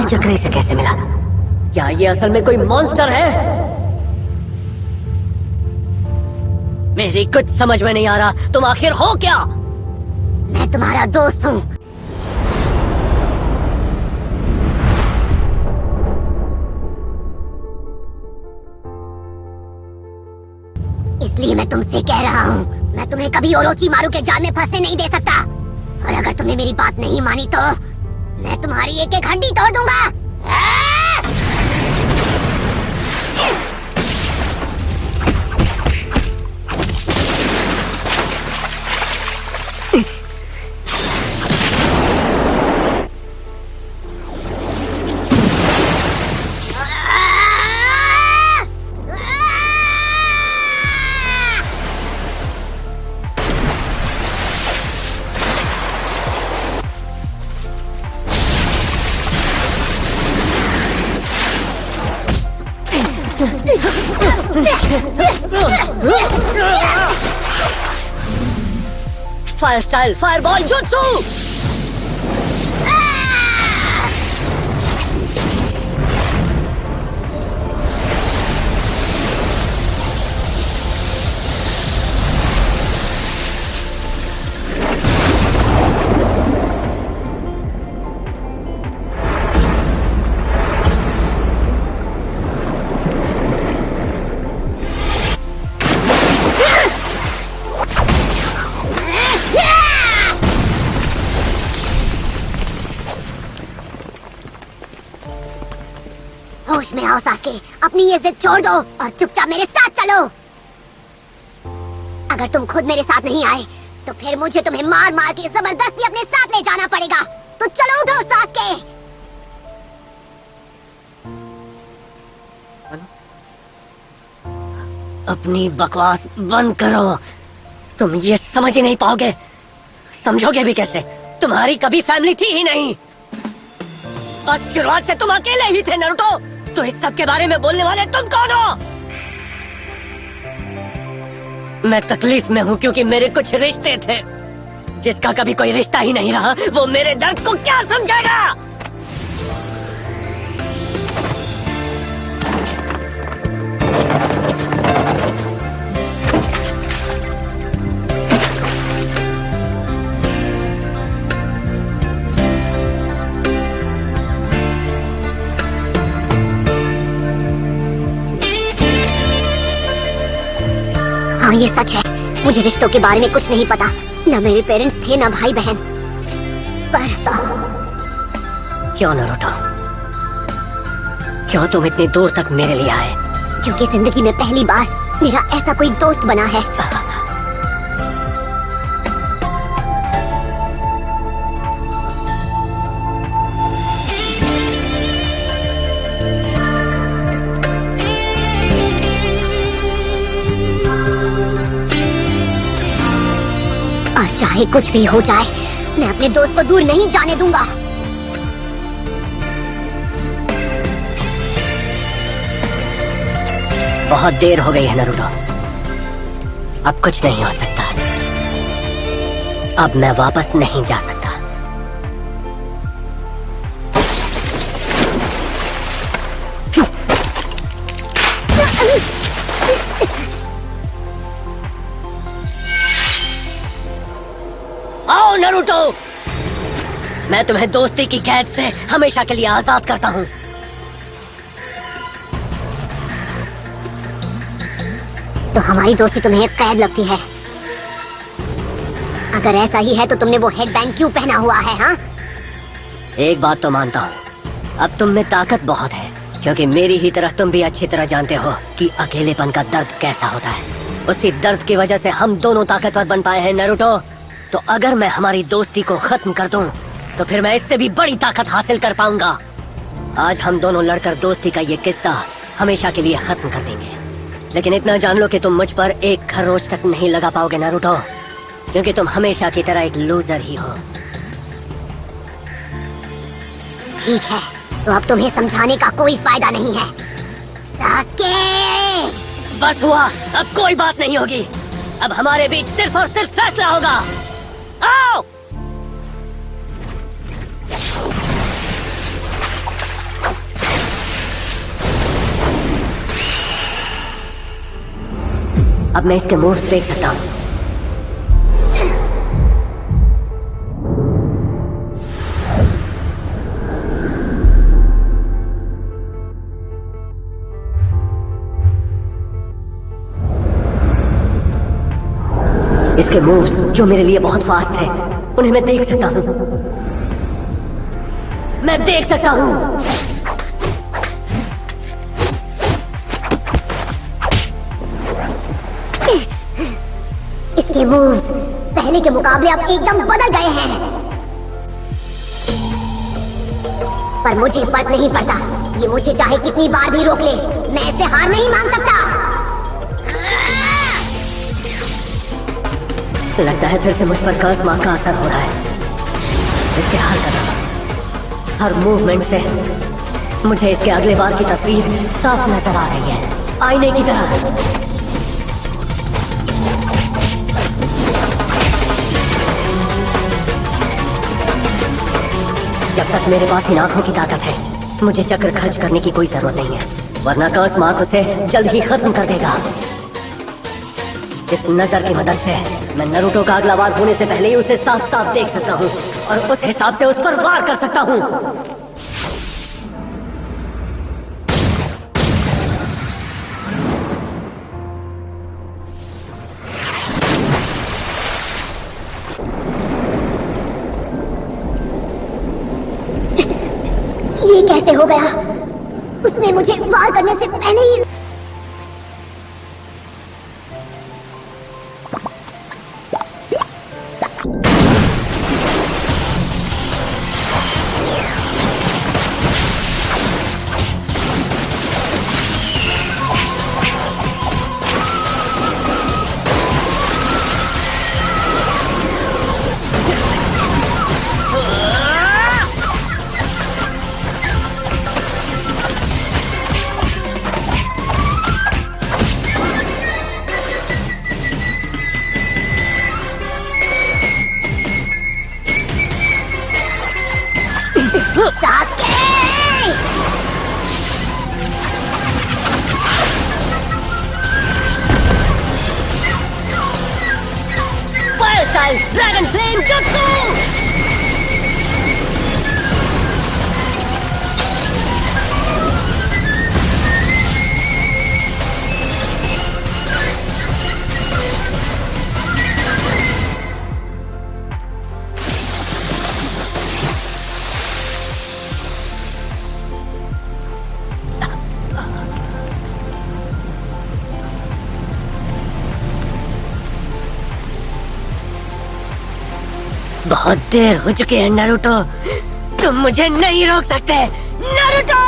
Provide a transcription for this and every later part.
जकरी से कैसे मिला? क्या ये असल में कोई मॉन्स्टर है? मेरी कुछ समझ में नहीं आ रहा, तुम आखिर हो क्या? मैं तुम्हारा दोस्त हूँ। इसलिए मैं तुमसे कह रहा हूँ, मैं तुम्हें कभी ओरोचिमारू के जाल में फंसने नहीं दे सकता। और अगर तुमने मेरी बात नहीं मानी तो मैं तुम्हारी एक एक हड्डी तोड़ दूंगा। Fire style fireball jutsu. होश में आओ सास्के, अपनी ये जिद छोड़ दो और चुपचाप मेरे साथ चलो। अगर तुम खुद मेरे साथ नहीं आए तो फिर मुझे तुम्हें मार मार के जबरदस्ती अपने साथ ले जाना पड़ेगा। तो चलो उठो सास्के। अपनी बकवास बंद करो। तुम ये समझ ही नहीं पाओगे, समझोगे भी कैसे? तुम्हारी कभी फैमिली थी ही नहीं। बस शुरुआत से तुम अकेले ही थे नारुतो। तो इस सब के बारे में बोलने वाले तुम कौन हो? मैं तकलीफ में हूँ क्योंकि मेरे कुछ रिश्ते थे। जिसका कभी कोई रिश्ता ही नहीं रहा, वो मेरे दर्द को क्या समझेगा? हाँ ये सच है, मुझे रिश्तों के बारे में कुछ नहीं पता। न मेरे पेरेंट्स थे न भाई बहन। पर क्यों नारुतो? क्यों तुम इतनी दूर तक मेरे लिए आए? क्योंकि जिंदगी में पहली बार मेरा ऐसा कोई दोस्त बना है। और चाहे कुछ भी हो जाए, मैं अपने दोस्त को दूर नहीं जाने दूंगा। बहुत देर हो गई है नारुतो, अब कुछ नहीं हो सकता। अब मैं वापस नहीं जा सकता। आओ नारुतो, मैं तुम्हें दोस्ती की कैद से हमेशा के लिए आजाद करता हूँ। तो हमारी दोस्ती तुम्हें एक कैद लगती है? अगर ऐसा ही है तो तुमने वो हेडबैंड क्यों पहना हुआ है? हाँ, एक बात तो मानता हूँ, अब तुम में ताकत बहुत है, क्योंकि मेरी ही तरह तुम भी अच्छी तरह जानते हो कि अकेलेपन का दर्द कैसा होता है। उसी दर्द की वजह से हम दोनों ताकतवर बन पाए हैं नारुतो। तो अगर मैं हमारी दोस्ती को खत्म कर दूं, तो फिर मैं इससे भी बड़ी ताकत हासिल कर पाऊंगा। आज हम दोनों लड़कर दोस्ती का ये किस्सा हमेशा के लिए खत्म कर देंगे। लेकिन इतना जान लो कि तुम मुझ पर एक खरोच तक नहीं लगा पाओगे नारुतो, क्योंकि तुम हमेशा की तरह एक लूजर ही हो। ठीक है, तो अब तुम्हें समझाने का कोई फायदा नहीं है। सास्के! बस हुआ, अब कोई बात नहीं होगी। अब हमारे बीच सिर्फ और सिर्फ फैसला होगा। आओ! अब मैं इसके मूव्स देख सकता हूँ। इसके मूव्स जो मेरे लिए बहुत फास्ट थे, उन्हें मैं देख सकता हूँ। मैं देख सकता हूँ। इसके मूव्स पहले के मुकाबले अब एकदम बदल गए हैं। पर मुझे फर्क नहीं पड़ता, ये मुझे चाहे कितनी बार भी रोक ले, मैं इससे हार नहीं मान सकता। लगता है फिर से मुझ पर कर्स मार्क का असर हो रहा है। इसके हर कदम, हर मूवमेंट से मुझे इसके अगले बार की तस्वीर साफ नजर आ रही है, आईने की तरह। जब तक मेरे पास इन आंखों की ताकत है, मुझे चक्र खर्च करने की कोई जरूरत नहीं है, वरना कर्स मार्क उसे जल्द ही खत्म कर देगा। इस नजर की मदद से मैं नारुतो का अगला वार होने से पहले ही उसे साफ साफ देख सकता हूँ और उस हिसाब से उस पर वार कर सकता हूँ। ये कैसे हो गया? उसने मुझे वार करने से पहले ही ड्रैगन फ्लेम जुत्सु! बहुत देर हो चुकी है नारुतो, तुम मुझे नहीं रोक सकते। नारुतो!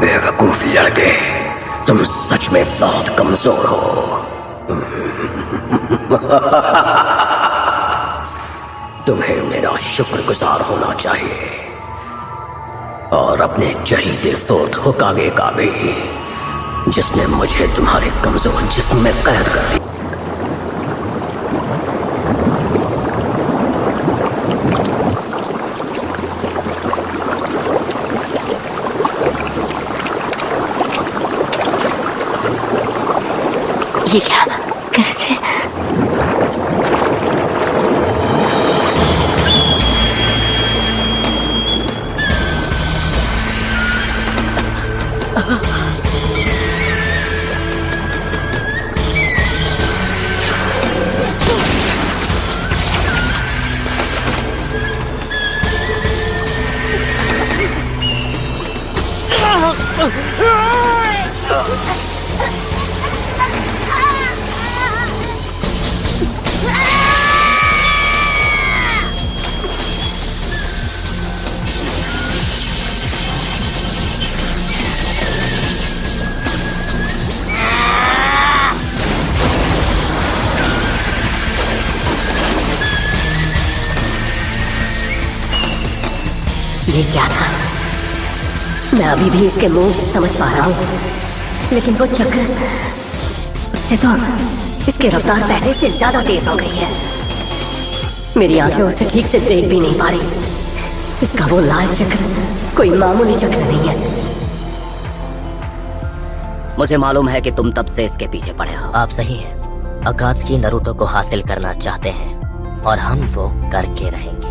बेवकूफ लड़के, तुम सच में बहुत कमजोर हो। तुम्हें मेरा शुक्रगुजार होना चाहिए और अपने चहीते फोर्थ होकागे का भी, जिसने मुझे तुम्हारे कमजोर जिस्म में कैद कर दिया। ये क्या? कैसे? ये क्या था? मैं अभी भी इसके मूव समझ पा रहा हूँ, लेकिन वो चक्र, उससे तो इसकी रफ्तार पहले से ज्यादा तेज हो गई है। मेरी आंखें उसे ठीक से देख भी नहीं पा रही। इसका वो लाल चक्र कोई मामूली चक्र नहीं है। मुझे मालूम है कि तुम तब से इसके पीछे पड़े हो। आप सही हैं। अकात्सुकी नरूटो को हासिल करना चाहते हैं और हम वो करके रहेंगे।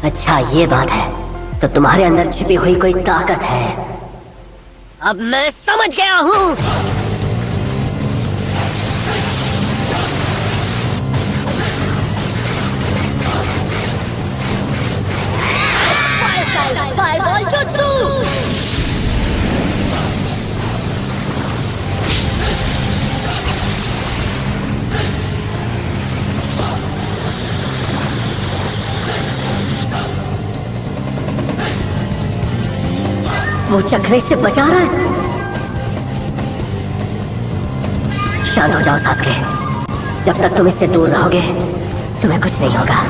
अच्छा ये बात है, तो तुम्हारे अंदर छिपी हुई कोई ताकत है। अब मैं समझ गया हूँ। Fireball jutsu. वो चक्रे से बचा रहा है। शांत हो जाओ सासके। जब तक तुम इससे दूर रहोगे तुम्हें कुछ नहीं होगा।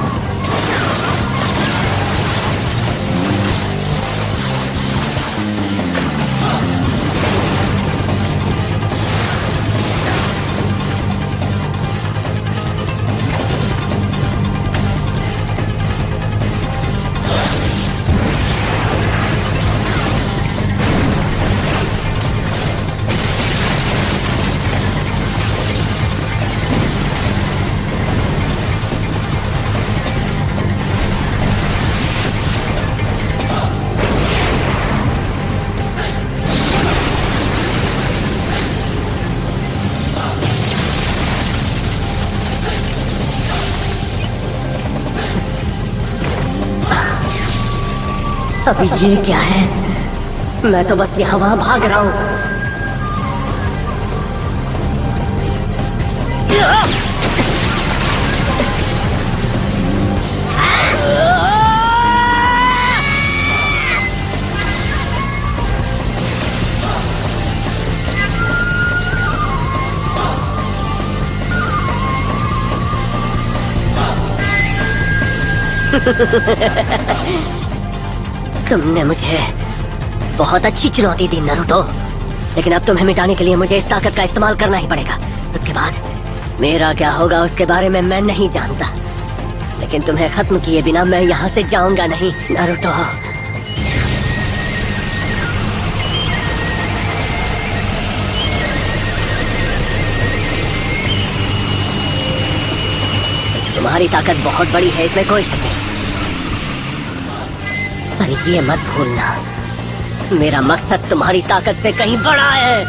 अभी ये क्या है? मैं तो बस यहाँ वहां भाग रहा हूँ। तुमने मुझे बहुत अच्छी चुनौती दी नारुतो, लेकिन अब तुम्हें मिटाने के लिए मुझे इस ताकत का इस्तेमाल करना ही पड़ेगा। उसके बाद मेरा क्या होगा उसके बारे में मैं नहीं जानता, लेकिन तुम्हें खत्म किए बिना मैं यहाँ से जाऊंगा नहीं नारुतो। तुम्हारी ताकत बहुत बड़ी है, इसमें कोई शक नहीं, पर ये मत भूलना मेरा मकसद तुम्हारी ताकत से कहीं बड़ा है।